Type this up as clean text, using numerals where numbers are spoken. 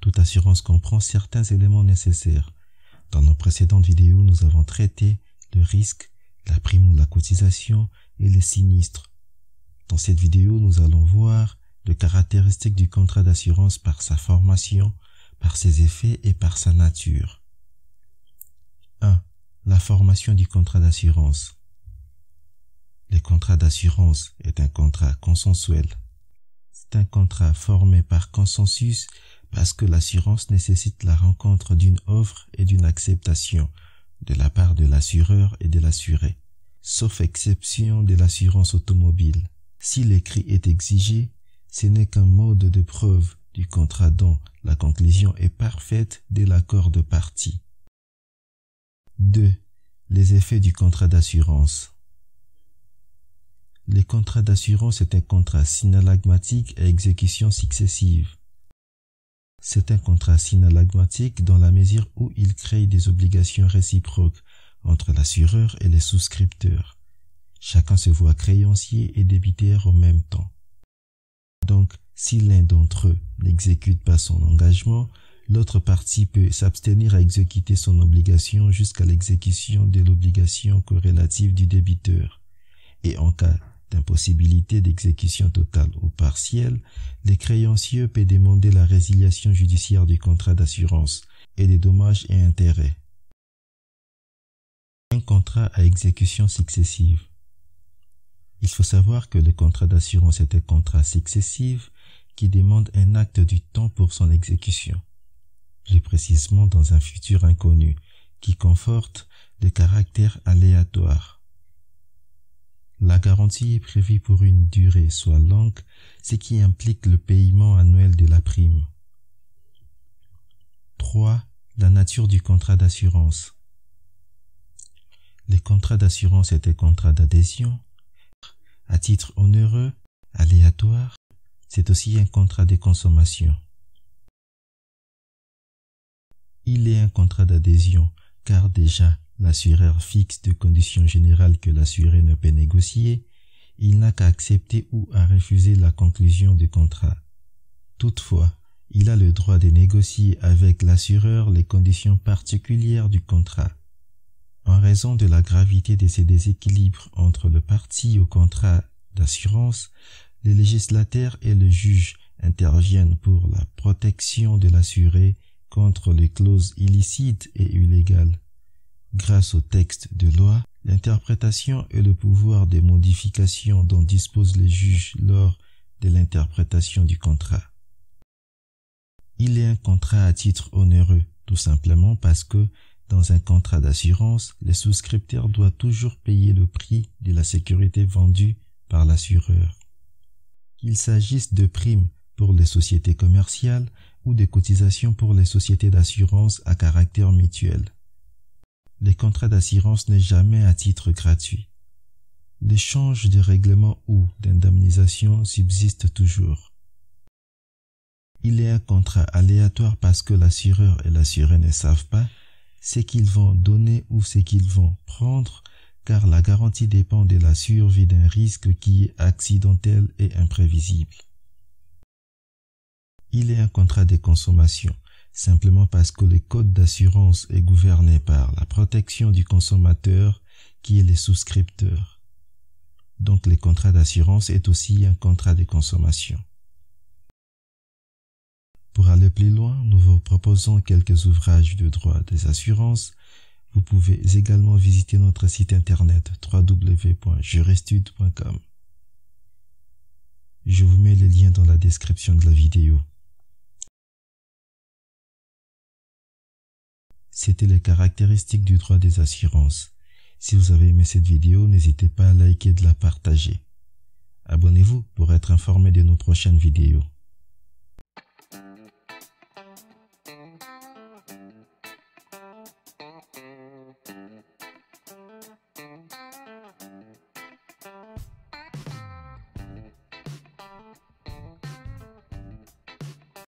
Toute assurance comprend certains éléments nécessaires. Dans nos précédentes vidéos, nous avons traité le risque, la prime ou la cotisation et les sinistres. Dans cette vidéo, nous allons voir les caractéristiques du contrat d'assurance par sa formation, par ses effets et par sa nature. 1. La formation du contrat d'assurance. Le contrat d'assurance est un contrat consensuel. C'est un contrat formé par consensus parce que l'assurance nécessite la rencontre d'une offre et d'une acceptation de la part de l'assureur et de l'assuré, sauf exception de l'assurance automobile. Si l'écrit est exigé, ce n'est qu'un mode de preuve du contrat dont la conclusion est parfaite dès l'accord de parties. 2. Les effets du contrat d'assurance. Le contrat d'assurance est un contrat synallagmatique à exécution successive. C'est un contrat synallagmatique dans la mesure où il crée des obligations réciproques entre l'assureur et les souscripteurs. Chacun se voit créancier et débitaire en même temps. Donc, si l'un d'entre eux n'exécute pas son engagement, l'autre partie peut s'abstenir à exécuter son obligation jusqu'à l'exécution de l'obligation corrélative du débiteur. Et en cas d'impossibilité d'exécution totale ou partielle, les créanciers peuvent demander la résiliation judiciaire du contrat d'assurance et des dommages et intérêts. Un contrat à exécution successive. Il faut savoir que le contrat d'assurance est un contrat successif qui demande un acte du temps pour son exécution, plus précisément dans un futur inconnu, qui conforte le caractère aléatoire. La garantie est prévue pour une durée soit longue, ce qui implique le paiement annuel de la prime. 3. La nature du contrat d'assurance. Le contrat d'assurance est un contrat d'adhésion. À titre onéreux, aléatoire, c'est aussi un contrat de consommation. Il est un contrat d'adhésion car déjà l'assureur fixe des conditions générales que l'assuré ne peut négocier, il n'a qu'à accepter ou à refuser la conclusion du contrat. Toutefois, il a le droit de négocier avec l'assureur les conditions particulières du contrat. En raison de la gravité de ces déséquilibres entre le parti au contrat d'assurance, le législateur et le juge interviennent pour la protection de l'assuré contre les clauses illicites et illégales. Grâce au texte de loi, l'interprétation et le pouvoir de modification dont disposent les juges lors de l'interprétation du contrat. Il est un contrat à titre onéreux, tout simplement parce que dans un contrat d'assurance, le souscripteur doit toujours payer le prix de la sécurité vendue par l'assureur. Qu'il s'agisse de primes pour les sociétés commerciales ou de cotisations pour les sociétés d'assurance à caractère mutuel. Le contrat d'assurance n'est jamais à titre gratuit. L'échange de règlements ou d'indemnisation subsiste toujours. Il est un contrat aléatoire parce que l'assureur et l'assuré ne savent pas ce qu'ils vont donner ou ce qu'ils vont prendre, car la garantie dépend de la survie d'un risque qui est accidentel et imprévisible. Il est un contrat de consommation, simplement parce que le code d'assurance est gouverné par la protection du consommateur qui est le souscripteur. Donc le contrat d'assurance est aussi un contrat de consommation. Pour aller plus loin, nous vous proposons quelques ouvrages de droit des assurances. Vous pouvez également visiter notre site internet www.jurestude.com. Je vous mets les liens dans la description de la vidéo. C'était les caractéristiques du droit des assurances. Si vous avez aimé cette vidéo, n'hésitez pas à liker et de la partager. Abonnez-vous pour être informé de nos prochaines vidéos.